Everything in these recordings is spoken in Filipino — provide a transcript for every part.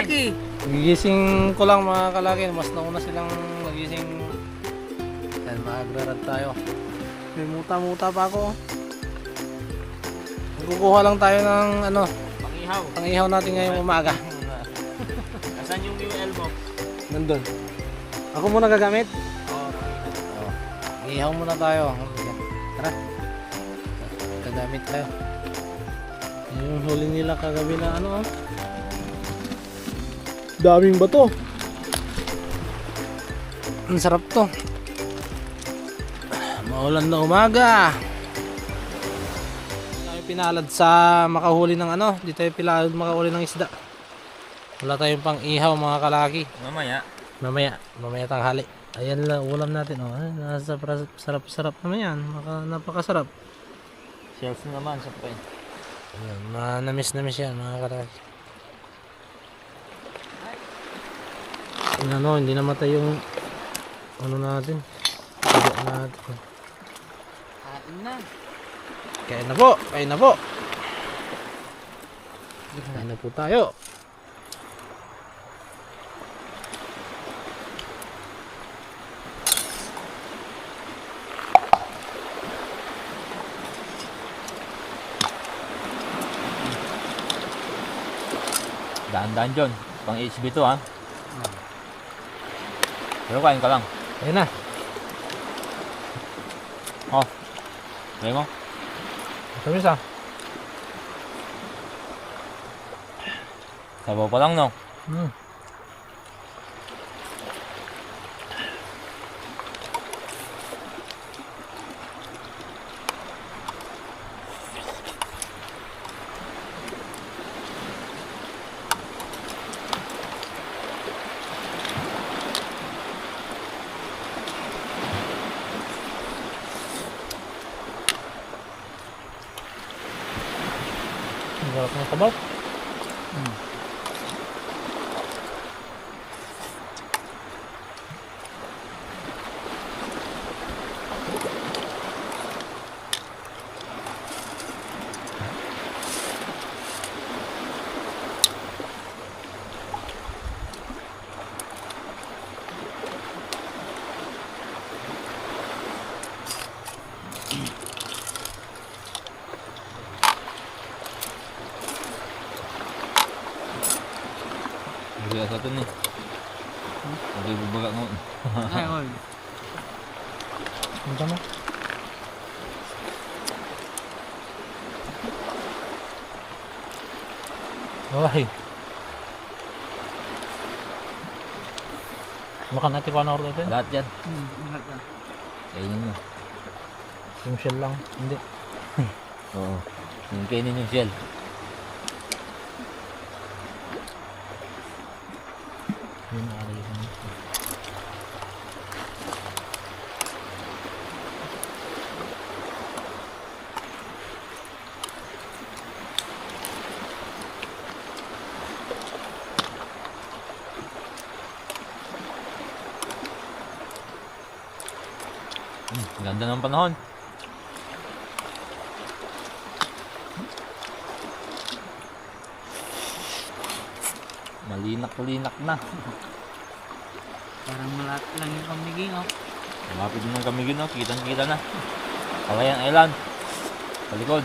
kalaki. Gigising ko lang mga kalaki, mas nauna silang nagising. Yan, mag-rarad tayo. May muta-muta pa ako. Kukuha lang tayo ng ano, Pangihaw. pangihaw natin ngayong umaga. Nasaan yung UL mo? Nandun. Ako muna gagamit. Oo. Ihaw muna tayo. Tara. Gagamit tayo. Yung huli nila kagabi na ano. Daming bato. Ang sarap to. Maulan na umaga. Tayo pinalad sa makahuli ng ano. Di tayo pinalad makahuli ng isda. Wala tayong pang ihaw mga kalaki. Mamaya tanghali. Ayan lang ulam natin. Oh, sarap naman yan. Napakasarap. Shells naman sa pen. Ayan, manamis yan mga kalaki. Ano, hindi namatay yung ano natin. Tiga natin. Kain na. Kain na po. Kain na po tayo. Daan-daan John. Pang HB to ha. Pero kain ka lang. Ayun na. Oh. Kaya mo? Tamis ah. Sabaw pa lang no? Hmm. Ang sarap ng sabaw. Hindi ka sa ito ni. Hindi bubaga mo. Ayun. Ano na? Ay. Makan natin ko na order natin. Lahat yan. Kainin mo. Yung shell lang. Hindi. Oo. Yung kainin yung shell. Yun ari yun. Ganda ng panahon. Malinak na. Parang malapit lang yung kamiging oh. Malapit din ng kamigin no. Kitang-kita na. Kawayan Island. Palikod.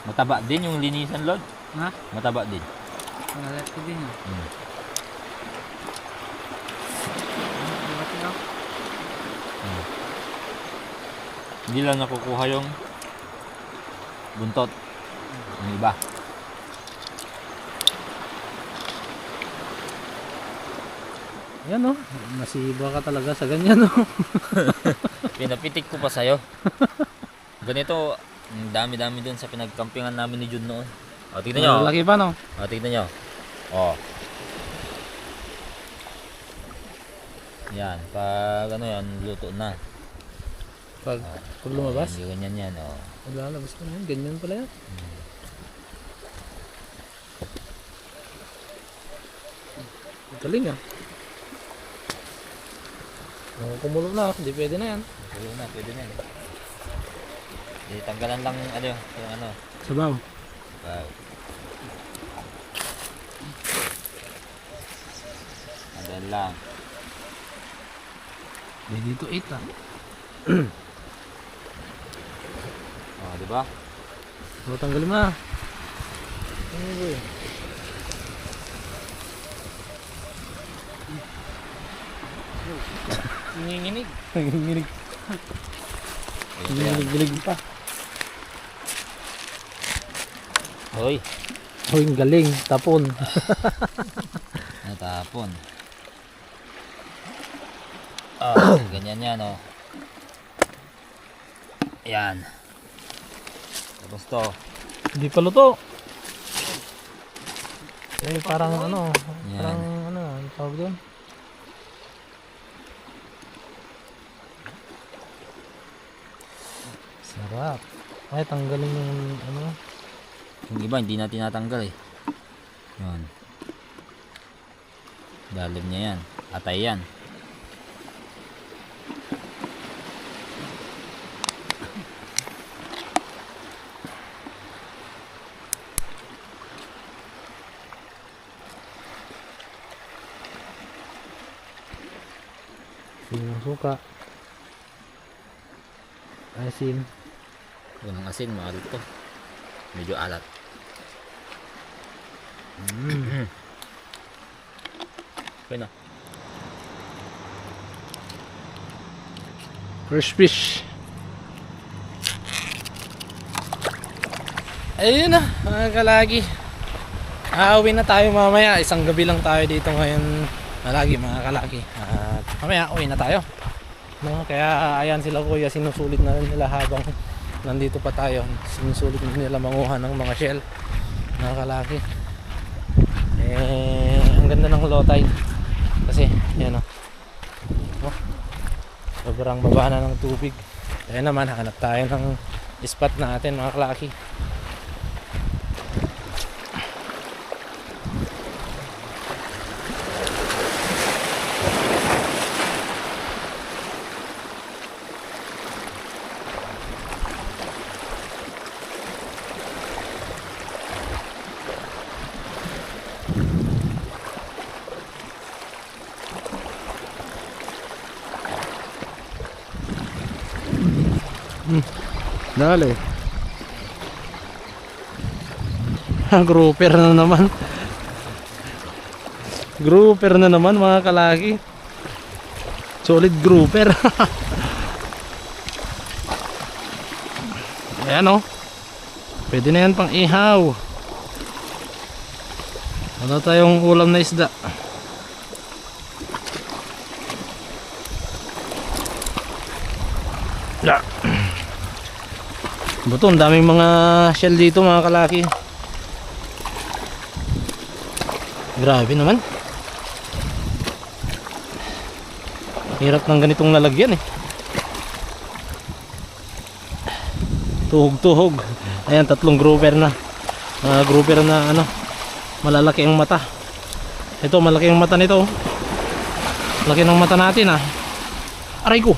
Mataba din yung linisan, Lord. Ha? Mataba din. Malapit din oh. Malapit oh. Hindi lang nakukuha yung buntot. Yung iba. Yan o. Masiba ka talaga sa ganyan o. Pinapitik ko pa sa'yo. Ganito, ang dami-dami dun sa pinagkampingan namin ni Jun noon. O, tignan nyo. Laki pa no. O, tignan nyo. O. Yan, pag ano yan, luto na. Pag lumabas, Hindi ganyan yan, oh. maglalabas na yan. Ganyan pala yan. Galing ah. Kumulo na, hindi pwede na yan. Tulo na, pwede na yan. Tanggalan lang, ano yung ano. Sabaw. Wow. Tanggalan lang. May dito 8 ah. Oh, di ba? So, tanggalin mo na. Ano ba yun? Nanginginig. Nanginginig. Ayun pa yan. Nanginginig pa. Hoy, Uy, ang galing. Tapon. natapon. Ah, ganyan yan, oh. Ayan. Tapos to. Hindi pa luto. Eh, parang ano. Yan. Parang ano. Ano tawag doon? Sarap. Ay, tanggalin yung ano. Yung iba, hindi na tinatanggal eh. Yan. Dalim niya yan. Atay yan. Yung suka. Asin. Unang asin, maalat to. Medyo alat. Okay na. Fresh fish. Ayun na, mga kalagi. Uuwi na tayo mamaya. Isang gabi lang tayo dito ngayon. Malagi mga kalagi. At mamaya uwi na tayo. No, kaya ayan sila kuya, sinusulit na rin nila habang nandito pa tayo. Sinusulit na nila manguha ng mga shell. Mga kalagi. Ang ganda ng low tide. Kasi yan o. Oh, sobrang baba na ng tubig. Kaya naman hanap tayo ng spot natin mga kalaki. Dali. Grouper na naman. Grouper na naman mga kalaki. Solid grouper. Ayan o. Pwede na yan pang ihaw. Ano tayong ulam na isda? Yeah. Buto, ang daming mga shell dito mga kalaki. Grabe naman. Hirap ng ganitong lalagyan eh. Tuhog-tuhog. Ayan, 3 grouper na. Mga grouper na ano, malalaki ang mata. Ito, malaki ang mata nito. Laki ng mata natin ah. Aray ko.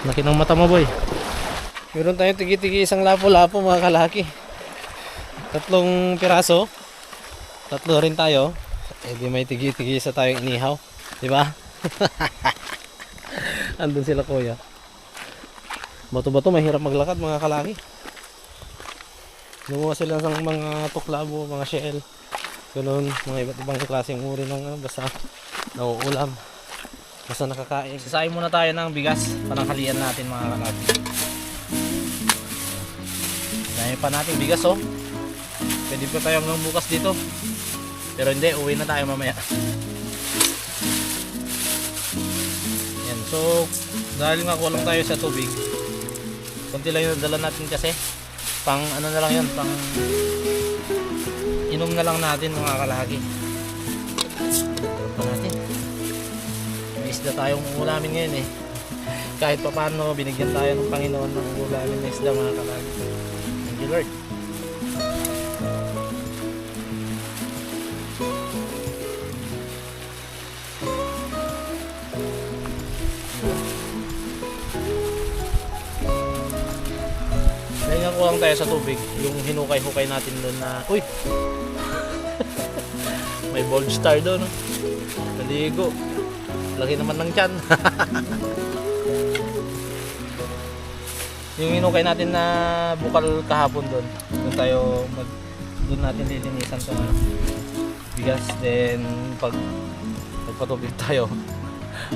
Laki ng mata mo boy. Meron tayong tigi-tigi isang lapo-lapo mga kalaki. 3 piraso. 3 rin tayo. Eh di may tigi-tigi isa tayong inihaw. Diba? Andun sila kuya. Bato-bato mahirap maglakad mga kalaki. Gumawa sila ng mga tuklabo, mga shell. Ganun, mga iba't ibang klaseng uri ng basta nauulam. Basta nakakain. Sasayin muna tayo ng bigas. Pananghalian natin mga kalaki. Dahil pa natin bigas oh. Pwede pa tayo hanggang bukas dito. Pero hindi, uwi na tayo mamaya. Yan, so dahil nga kulang tayo sa tubig, konti lang yung dala natin kasi. Pang ano na lang yan, pang inom na lang natin mga kalaki. Dala pa natin. May isda tayong ulamin ngayon eh. Kahit pa paano, binigyan tayo ng Panginoon ng ulamin na isda mga kalagi. Thank you Lord. Dahil nga kulang tayo sa tubig, yung hinukay-hukay natin doon na, uy! May bold star doon, no? Naligo. Laki naman ng tiyan. Yung hinukay natin na bukal kahapon doon. Doon natin lilinisan to ano. Bigas, then pagpatubig tayo.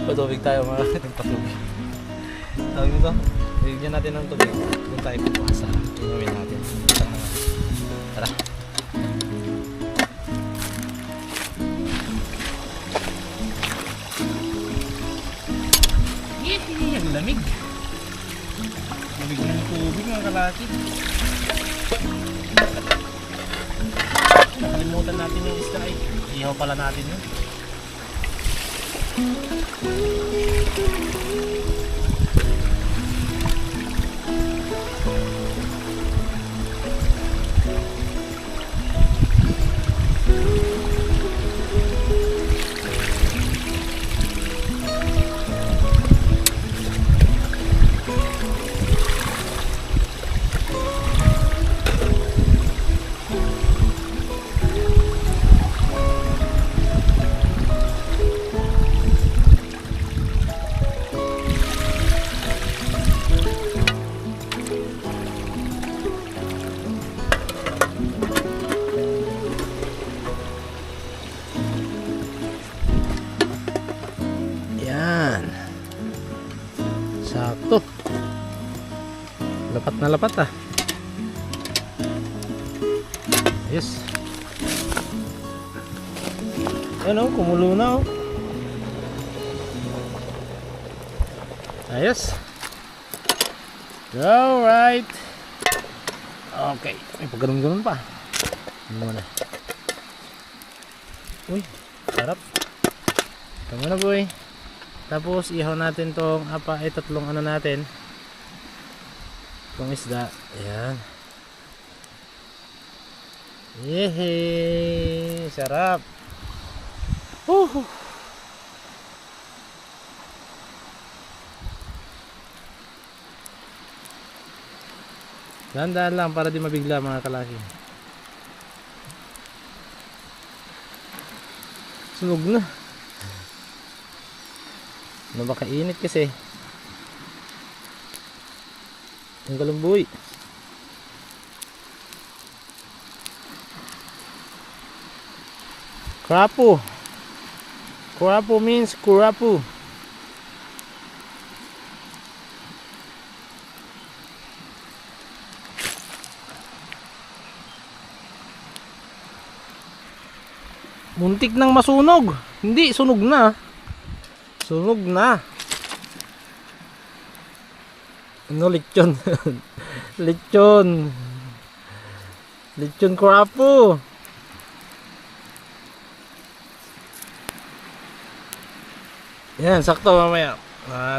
Patubig tayo mga patubig. Tawag nito? Bigyan natin ng tubig. Doon tayo kukuha sa inumin natin. Tara. Ang lamig. Lamig ng tubig mga kalaki. Nakalimutan natin yung isda ay. Ihaw pala natin yun. Yan. Sakto. Lapat na lapat ah. Yes. Ayan oh, kumulo na oh. Ayos. Alright. Okay. May pagganun-ganun pa. Ano muna. Uy, sarap. Ito muna boy. Tapos ihaw natin tong tatlong ano natin. Itong isda. Ayan. Yehey! Sarap! Dahan-dahan lang para di mabigla mga kalaki. Sunog na. Napakainit kasi. Ang galumboy. Kurapo. Kurapo means kurapo. Muntik nang masunog. Hindi, sunog na. Sunog na. Ano, lechon? Lechon. Lechon kurapo. Yan, sakto mamaya.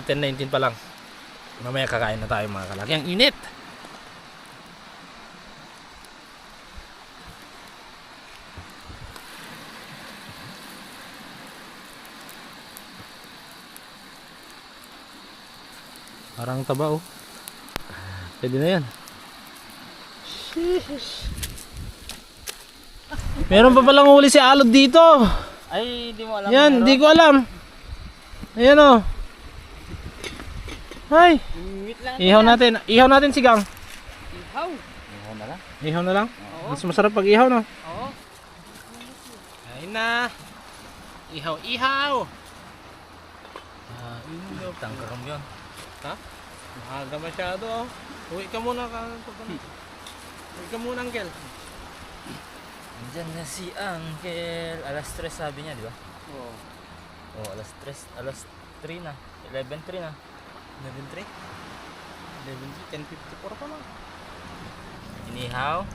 10:19 pa lang. Mamaya kakain na tayo mga kalaki. Ang init. Parang taba oh. Pwede na yan. Sheesh. Meron pa palang huli si Alod dito. Ay, di mo alam. Yan, di ko alam. Ayan oh. Ay. Ihaw natin. Ihaw natin sigang. Ihaw. Ihaw na lang. Ihaw na lang. Oo. Mas masarap pag ihaw no. Oo. Ayun na. Ihaw, ihaw. Tangkaram yun. Ha? Maaga masyado oh. Uwi ka muna Uwi ka muna Uncle. Andyan na si Uncle. Alas 3 sabi niya, di ba? Oo. Oh, alas 3 na. 11:03 na. 11:03. 10:54 pa lang. Inihaw.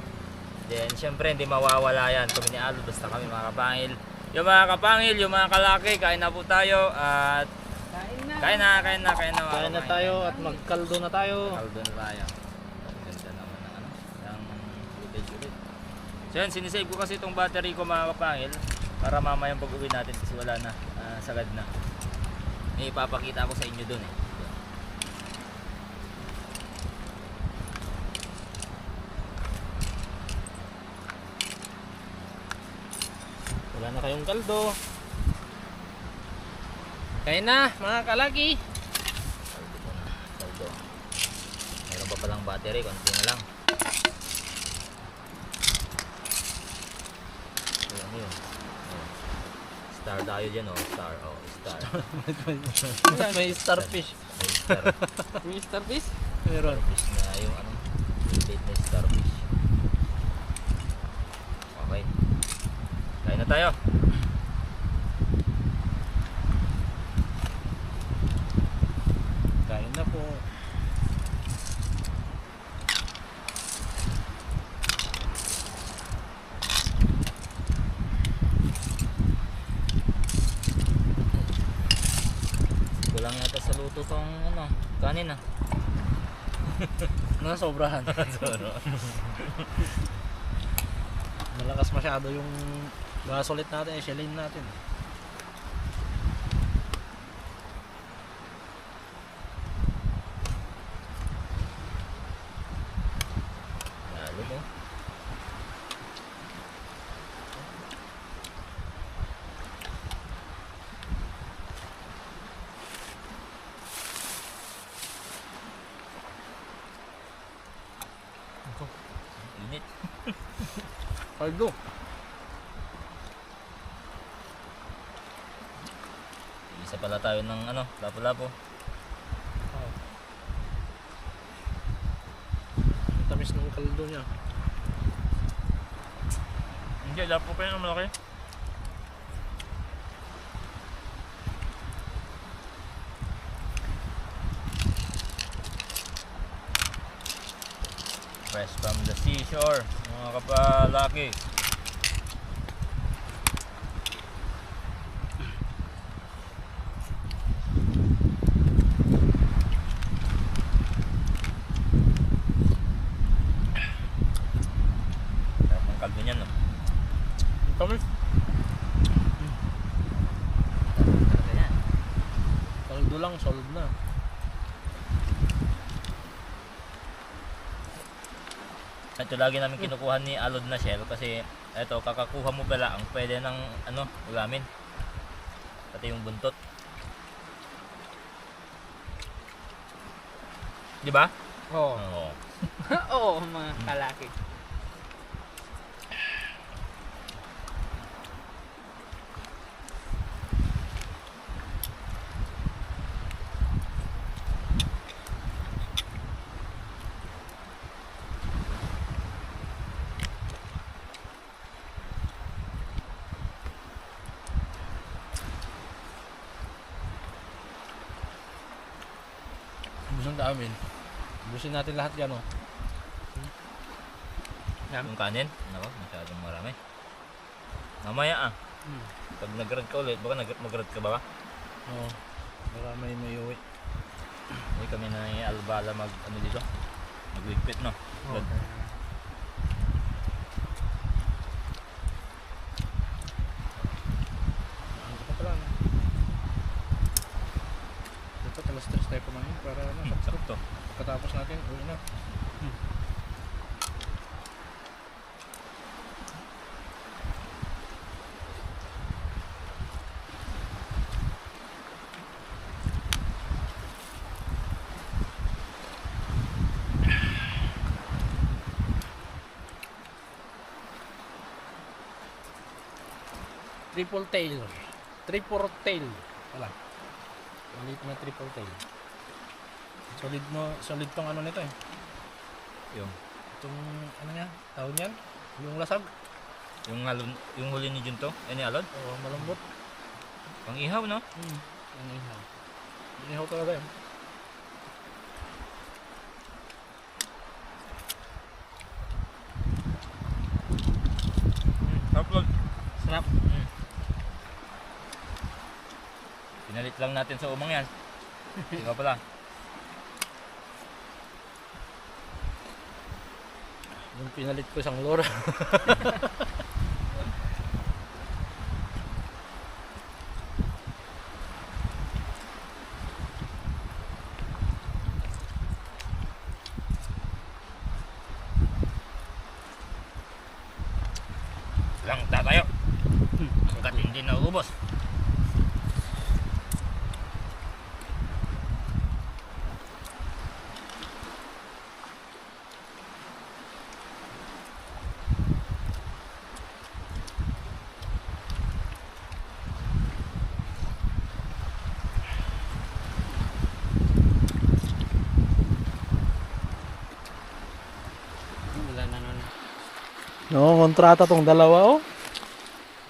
Then, syempre, hindi mawawala yan. Kami ni Aldo, basta kami mga kapangil. Yung mga kapangil, yung mga kalaki, kain na po tayo. At Kain na. Kain na. Kain na tayo at magkaldo na tayo. Kaldo na tayo. Ganda naman ng ano, ng footage ulit. So yun, sinisave ko kasi itong battery ko mga kapangil para mamayang pag-uwi natin kasi wala na, sagad na. May ipapakita ko sa inyo dun eh. Wala na kayong kaldo. Kain na mga kalaki. Kaldo ko na, kaldo. Meron pa palang battery, konti na lang. Ayan yun. Ayan. Star tayo dyan oh, star. Oh, star. May starfish. May star. May starfish? Meron. Starfish na yung ano, late na starfish. Okay. Kain na tayo. Kain na po. Kulang yata sa luto tong ano, kanin ah. Sobrahan. Malakas masyado yung gasolit natin, eshellin natin. Lalo mo. Init. Kaldo. Isa pala tayo ng ano, lapo-lapo. Ang tamis ng kaldo niya. Hindi, lapo pa yun ang malaki. Fresh from the seashore, mga kapalaki. Sarap ng kaldo niyan, no? Ang tamis. Talaga yan. Kaldo lang, solid na. Ito lagi namin kinukuha ni Alod na shell kasi ito kakakuha mo pala ang pwede ng ano, ulamin. Pati yung buntot. Di ba? Oo. Oo. Oo, mga kalaki. Busan ka amin. Busin natin lahat yan, oh. Yung kanin, nako, masyadong marami. Mamaya ah. Pag nag-grad ka ulit, baka mag-grad ka ba? Oo. Para may uwi. Hindi kami na ni Albala mag ano dito. Magwigpit no. Oo. Grad. Ano pa pala, no? Dapat alas 3 tayo kumain para ano, Sakto. pagkatapos natin, uwi na. Triple tail. Triple tail. Wala. Ulit na triple tail. Solid tong ano nito eh. Yung Itong ano niya, tawag niyan? Yung lasag. yung huli ni Junto, ni Alod, Oo, malambot. pang ihaw no. Ang ihaw. Ang ihaw talaga yun. Upload. Sarap. Pinalit lang natin sa umang yan. Ikaw pala. Yung pinalit ko isang lora. Lang tatayo. Hanggat hindi naubos. Wala na nun. Kontrata tong dalawa oh.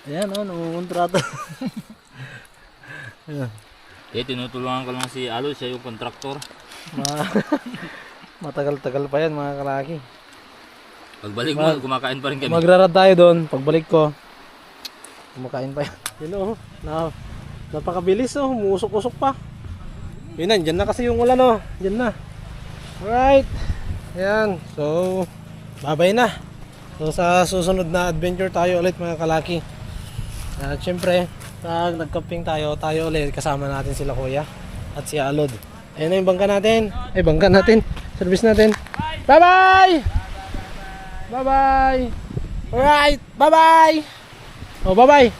Ayan oh, kontrata. Ayan. Tinutulungan ko lang si Alo, siya yung kontraktor. Ma- Matagal-tagal pa yan mga kalaki. Pagbalik mo, kumakain pa rin kami. Magrarad tayo doon. Pagbalik ko, kumakain pa yan. Yun oh, napakabilis oh, umuusok-usok pa. Yun na, dyan na kasi yung ulan oh. Dyan na. Alright. Ayan, so babay na. So sa susunod na adventure tayo ulit mga kalaki. At syempre, pag nagcamping tayo ulit kasama natin sila kuya at si Alod. Ayun na yung bangka natin. Ay, bangka natin. Service natin. Bye-bye! Bye-bye! Alright, bye-bye! Oh, bye-bye!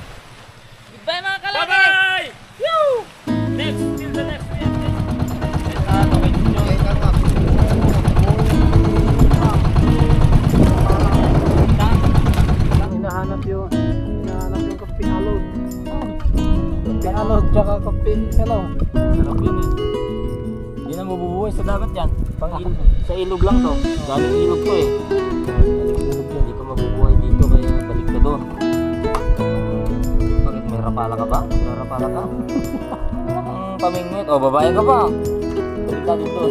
Goodbye mga kalaki! Bye-bye! Next, till the next week. Hinahanap yung kape Alod. Kape Alod, tsaka kape hello. Sarap yun eh. Hindi na mabubuhay sa dagat yan. Sa ilog lang to. Galing ilog to eh. Hindi ka mabubuhay dito kaya balik ka doon. Bakit may rapala ka ba? May rapala ka? Pamingwit. O babae ka ba? Balik ka dito.